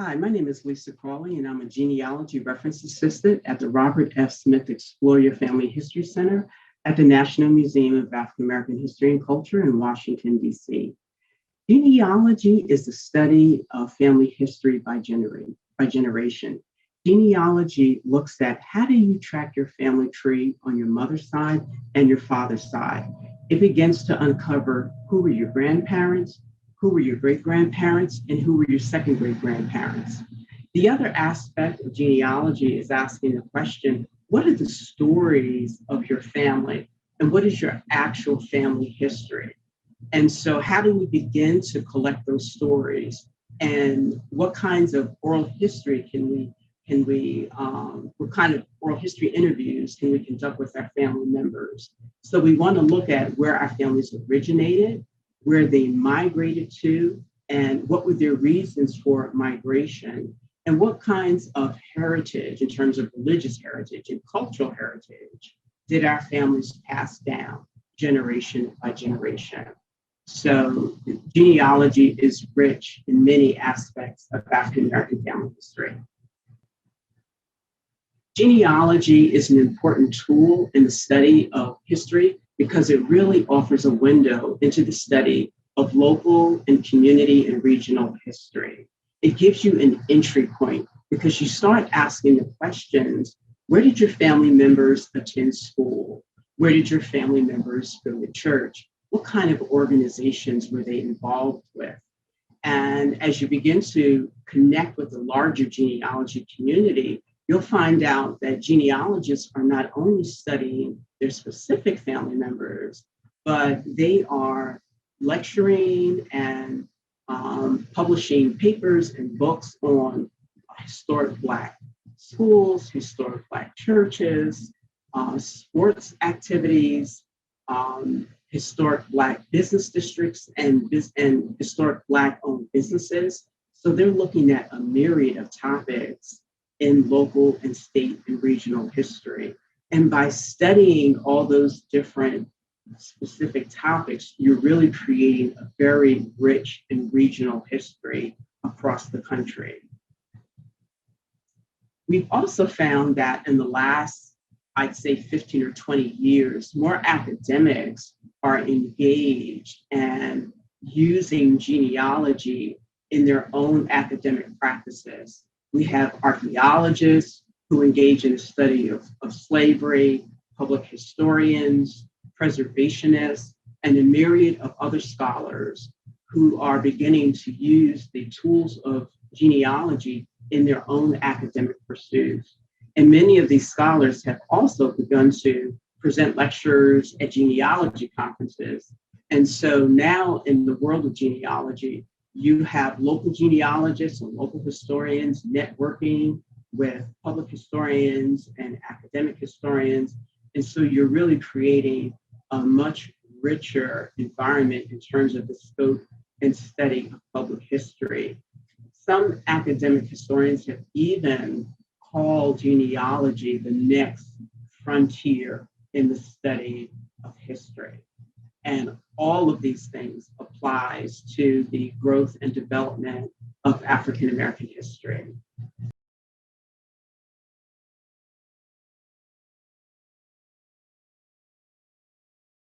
Hi, my name is Lisa Crawley, and I'm a genealogy reference assistant at the Robert F. Smith Explore Your Family History Center at the National Museum of African American History and Culture in Washington, D.C. Genealogy is the study of family history by generation. Genealogy looks at how do you track your family tree on your mother's side and your father's side. It begins to uncover who were your grandparents, who were your great grandparents, and who were your second great grandparents. The other aspect of genealogy is asking the question, what are the stories of your family and what is your actual family history? And so how do we begin to collect those stories and what kinds of oral history what kind of oral history interviews can we conduct with our family members? So we want to look at where our families originated, where they migrated to, and what were their reasons for migration, and what kinds of heritage in terms of religious heritage and cultural heritage did our families pass down generation by generation. So genealogy is rich in many aspects of African American family history. Genealogy is an important tool in the study of history because it really offers a window into the study of local and community and regional history. It gives you an entry point because you start asking the questions, where did your family members attend school? Where did your family members go to church? What kind of organizations were they involved with? And as you begin to connect with the larger genealogy community, you'll find out that genealogists are not only studying their specific family members, but they are lecturing and publishing papers and books on historic Black schools, historic Black churches, sports activities, historic Black business districts, and historic Black-owned businesses. So they're looking at a myriad of topics in local and state and regional history. And by studying all those different specific topics, you're really creating a very rich and regional history across the country. We've also found that in the last, I'd say 15 or 20 years, more academics are engaged and using genealogy in their own academic practices. We have archaeologists who engage in the study of slavery, public historians, preservationists, and a myriad of other scholars who are beginning to use the tools of genealogy in their own academic pursuits. And many of these scholars have also begun to present lectures at genealogy conferences. And so now in the world of genealogy, you have local genealogists and local historians networking with public historians and academic historians. And so you're really creating a much richer environment in terms of the scope and study of public history. Some academic historians have even called genealogy the next frontier in the study of history. And all of these things applies to the growth and development of African American history.